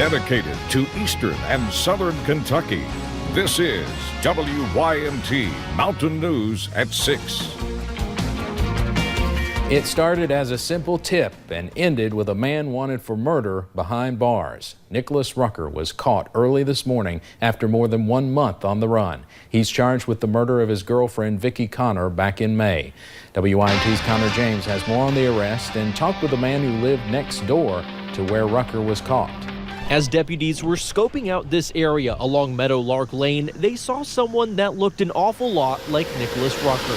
Dedicated to Eastern and Southern Kentucky, this is WYMT Mountain News at 6. It started as a simple tip and ended with a man wanted for murder behind bars. Nicholas Rucker was caught early this morning after more than 1 month on the run. He's charged with the murder of his girlfriend, Vicki Connor, back in May. WYMT's Connor James has more on the arrest and talked with a man who lived next door to where Rucker was caught. As deputies were scoping out this area along Meadowlark Lane, they saw someone that looked an awful lot like Nicholas Rucker.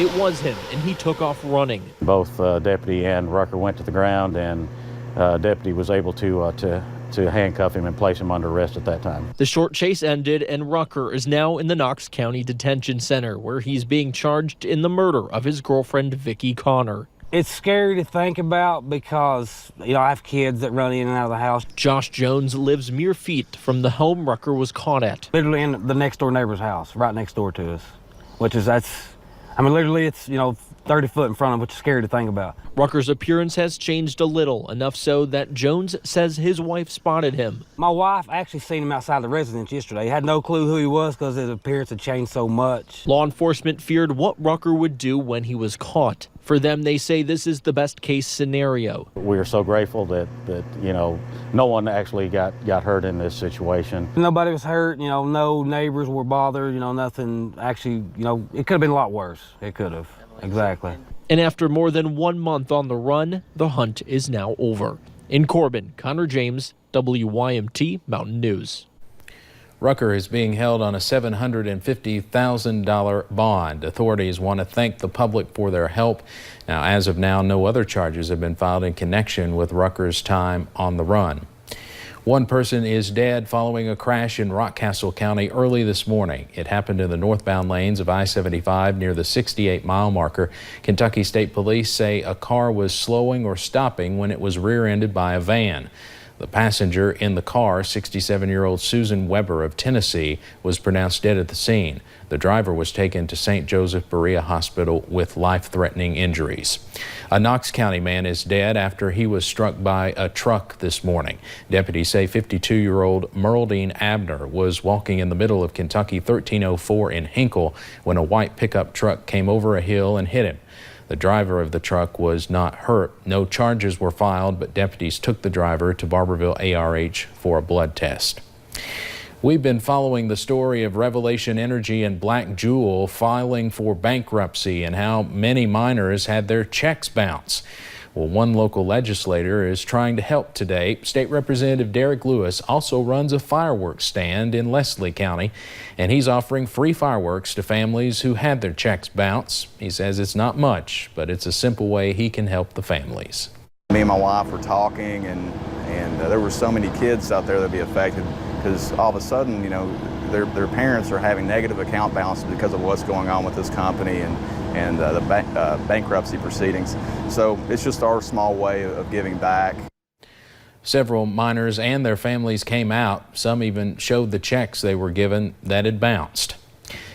It was him, and he took off running. Both deputy and Rucker went to the ground, and deputy was able to handcuff him and place him under arrest at that time. The short chase ended, and Rucker is now in the Knox County Detention Center, where he's being charged in the murder of his girlfriend, Vicki Connor. It's scary to think about because, I have kids that run in and out of the house. Josh Jones lives mere feet from the home Rucker was caught at. Literally in the next door neighbor's house, right next door to us, literally it's, 30 foot in front of him, which is scary to think about. Rucker's appearance has changed a little, enough so that Jones says his wife spotted him. My wife actually seen him outside the residence yesterday. Had no clue who he was because his appearance had changed so much. Law enforcement feared what Rucker would do when he was caught. For them, they say this is the best case scenario. We are so grateful that no one actually got hurt in this situation. Nobody was hurt, no neighbors were bothered, nothing actually, it could have been a lot worse. It could have, exactly. And after more than 1 month on the run, the hunt is now over. In Corbin, Connor James, WYMT Mountain News. Rucker is being held on a $750,000 bond. Authorities want to thank the public for their help. Now, as of now, no other charges have been filed in connection with Rucker's time on the run. One person is dead following a crash in Rockcastle County early this morning. It happened in the northbound lanes of I-75 near the 68-mile marker. Kentucky State Police say a car was slowing or stopping when it was rear-ended by a van. The passenger in the car, 67-year-old Susan Weber of Tennessee, was pronounced dead at the scene. The driver was taken to St. Joseph Berea Hospital with life-threatening injuries. A Knox County man is dead after he was struck by a truck this morning. Deputies say 52-year-old Merledine Abner was walking in the middle of Kentucky 1304 in Hinkle when a white pickup truck came over a hill and hit him. The driver of the truck was not hurt. No charges were filed, but deputies took the driver to Barberville ARH for a blood test. We've been following the story of Revelation Energy and Black Jewel filing for bankruptcy and how many miners had their checks bounce. Well, one local legislator is trying to help today. State Representative Derek Lewis also runs a fireworks stand in Leslie County, and he's offering free fireworks to families who had their checks bounce. He says it's not much, but it's a simple way he can help the families. Me and my wife were talking, and there were so many kids out there that would be affected because all of a sudden, their parents are having negative account balances because of what's going on with this company and the bankruptcy proceedings. So it's just our small way of giving back. Several miners and their families came out. Some even showed the checks they were given that had bounced.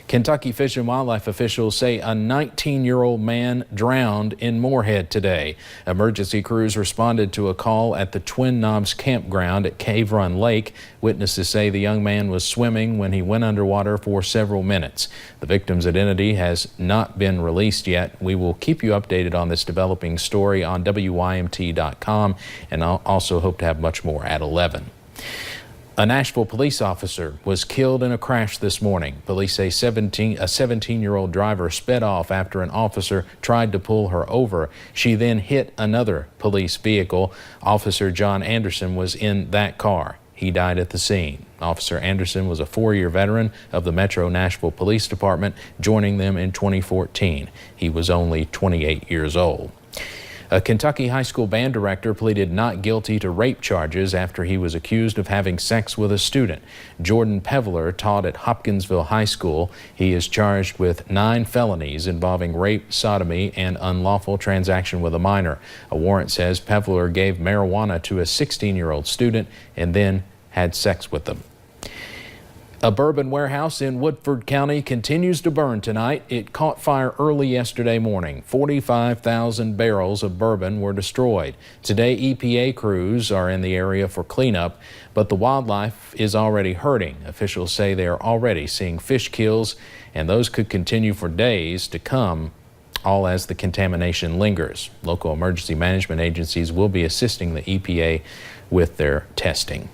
Kentucky Fish and Wildlife officials say a 19-year-old man drowned in Moorhead today. Emergency crews responded to a call at the Twin Knobs campground at Cave Run Lake. Witnesses say the young man was swimming when he went underwater for several minutes. The victim's identity has not been released yet. We will keep you updated on this developing story on WYMT.com, and I'll also hope to have much more at 11. A Nashville police officer was killed in a crash this morning. Police say a 17-year-old driver sped off after an officer tried to pull her over. She then hit another police vehicle. Officer John Anderson was in that car. He died at the scene. Officer Anderson was a 4-year veteran of the Metro Nashville Police Department, joining them in 2014. He was only 28 years old. A Kentucky high school band director pleaded not guilty to rape charges after he was accused of having sex with a student. Jordan Pevler taught at Hopkinsville High School. He is charged with 9 felonies involving rape, sodomy, and unlawful transaction with a minor. A warrant says Pevler gave marijuana to a 16-year-old student and then had sex with them. A bourbon warehouse in Woodford County continues to burn tonight. It caught fire early yesterday morning. 45,000 barrels of bourbon were destroyed. Today, EPA crews are in the area for cleanup, but the wildlife is already hurting. Officials say they are already seeing fish kills, and those could continue for days to come, all as the contamination lingers. Local emergency management agencies will be assisting the EPA with their testing.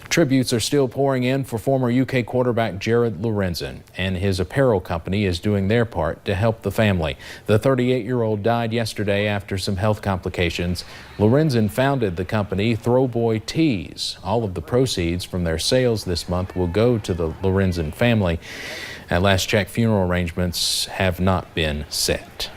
Tributes are still pouring in for former UK quarterback Jared Lorenzen, and his apparel company is doing their part to help the family. The 38-year-old died yesterday after some health complications. Lorenzen founded the company Throwboy Tees. All of the proceeds from their sales this month will go to the Lorenzen family. At last check, funeral arrangements have not been set.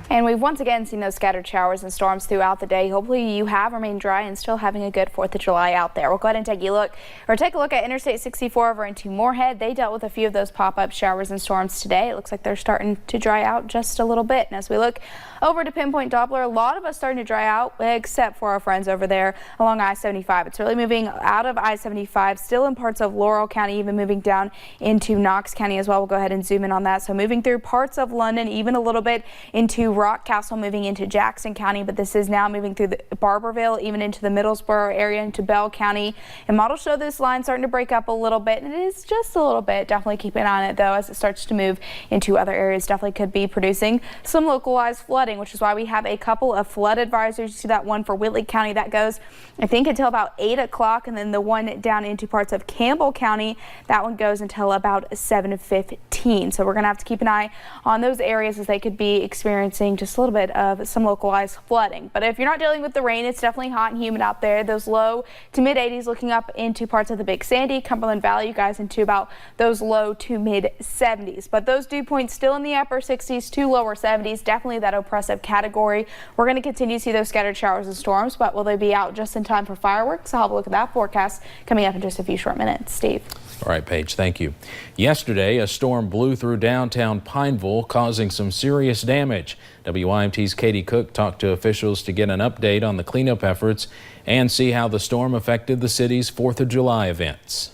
And we've once again seen those scattered showers and storms throughout the day. Hopefully you have remained dry and still having a good 4th of July out there. We'll go ahead and take a look at Interstate 64 over into Moorhead. They dealt with a few of those pop-up showers and storms today. It looks like they're starting to dry out just a little bit. And as we look over to Pinpoint Doppler, a lot of us starting to dry out except for our friends over there along I-75. It's really moving out of I-75, still in parts of Laurel County, even moving down into Knox County as well. We'll go ahead and zoom in on that. So moving through parts of London, even a little bit into Rockcastle, moving into Jackson County, but this is now moving through the Barberville, even into the Middlesboro area, into Bell County. And models show this line starting to break up a little bit, and it is just a little bit. Definitely keep an eye on it though as it starts to move into other areas. Definitely could be producing some localized flooding, which is why we have a couple of flood advisories. You see that one for Whitley County that goes, I think, until about 8 o'clock, and then the one down into parts of Campbell County, that one goes until about 7:15. So we're going to have to keep an eye on those areas as they could be experiencing just a little bit of some localized flooding. But if you're not dealing with the rain, it's definitely hot and humid out there. Those low to mid 80s, looking up into parts of the Big Sandy, Cumberland Valley, you guys into about those low to mid 70s. But those dew points still in the upper 60s to lower 70s, definitely that oppressive category. We're going to continue to see those scattered showers and storms, but will they be out just in time for fireworks? I'll have a look at that forecast coming up in just a few short minutes. Steve. All right, Paige, thank you. Yesterday, a storm blew through downtown Pineville, causing some serious damage. WYMT's Katie Cook talked to officials to get an update on the cleanup efforts and see how the storm affected the city's 4th of July events.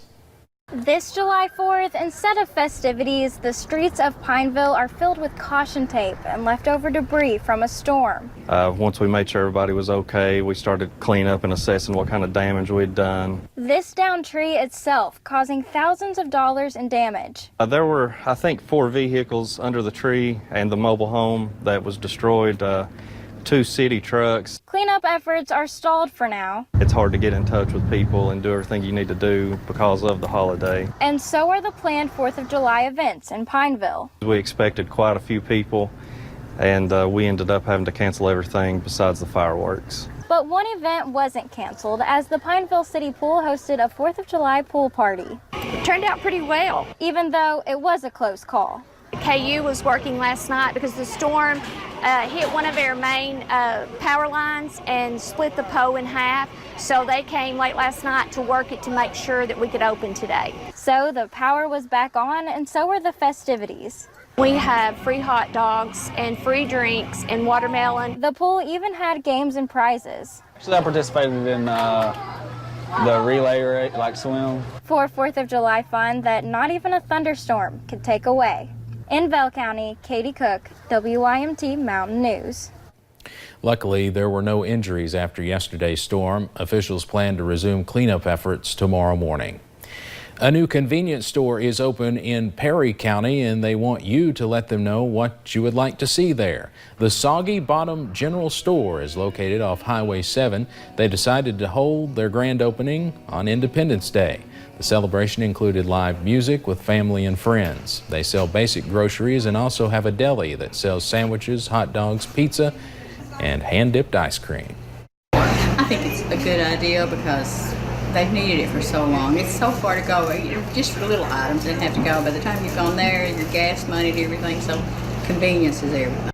This July 4th, instead of festivities, the streets of Pineville are filled with caution tape and leftover debris from a storm. Once we made sure everybody was okay, we started cleaning up and assessing what kind of damage we'd done. This downed tree itself causing thousands of dollars in damage. There were, I think, 4 vehicles under the tree and the mobile home that was destroyed. 2 city trucks. Cleanup efforts are stalled for now. It's hard to get in touch with people and do everything you need to do because of the holiday. And so are the planned 4th of July events in Pineville. We expected quite a few people, and we ended up having to cancel everything besides the fireworks. But one event wasn't canceled, as the Pineville City Pool hosted a 4th of July pool party. It turned out pretty well, even though it was a close call. KU was working last night because the storm hit one of our main power lines and split the pole in half. So they came late last night to work it to make sure that we could open today. So the power was back on, and so were the festivities. We have free hot dogs and free drinks and watermelon. The pool even had games and prizes. So I participated in the relay, like swim. For 4th of July fun that not even a thunderstorm could take away. In Bell County, Katie Cook, WYMT Mountain News. Luckily, there were no injuries after yesterday's storm. Officials plan to resume cleanup efforts tomorrow morning. A new convenience store is open in Perry County, and they want you to let them know what you would like to see there. The Soggy Bottom General Store is located off Highway 7. They decided to hold their grand opening on Independence Day. The celebration included live music with family and friends. They sell basic groceries and also have a deli that sells sandwiches, hot dogs, pizza, and hand-dipped ice cream. I think it's a good idea because they've needed it for so long. It's so far to go, just for little items that have to go. By the time you've gone there, your gas money and everything, so convenience is everything.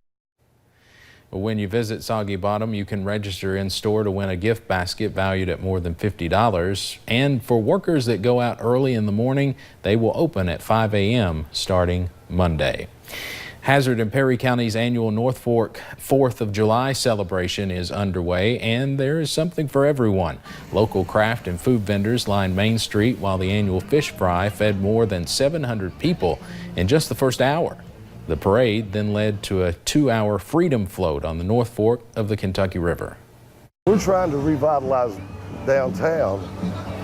When you visit Soggy Bottom, you can register in store to win a gift basket valued at more than $50. And for workers that go out early in the morning, they will open at 5 a.m. starting Monday. Hazard and Perry County's annual North Fork 4th of July celebration is underway, and there is something for everyone. Local craft and food vendors lined Main Street while the annual fish fry fed more than 700 people in just the first hour. The parade then led to a 2-hour freedom float on the North Fork of the Kentucky River. We're trying to revitalize downtown,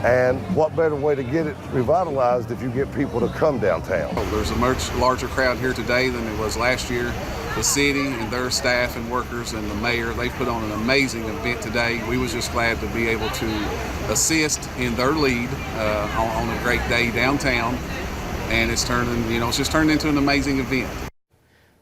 and what better way to get it revitalized if you get people to come downtown. There's a much larger crowd here today than it was last year. The city and their staff and workers and the mayor, they put on an amazing event today. We was just glad to be able to assist in their lead on a great day downtown, and it's just turned into an amazing event.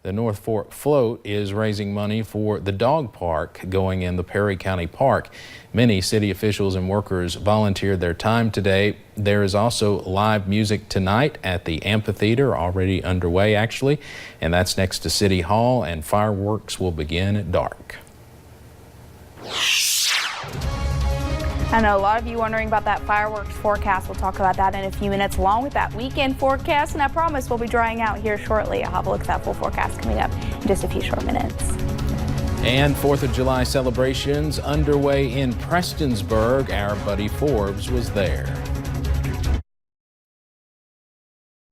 The North Fork Float is raising money for the dog park going in the Perry County Park. Many city officials and workers volunteered their time today. There is also live music tonight at the amphitheater, already underway actually, and that's next to City Hall, and fireworks will begin at dark. I know a lot of you wondering about that fireworks forecast. We'll talk about that in a few minutes, along with that weekend forecast. And I promise we'll be drying out here shortly. I'll have a look at that full forecast coming up in just a few short minutes. And 4th of July celebrations underway in Prestonsburg. Our buddy Forbes was there.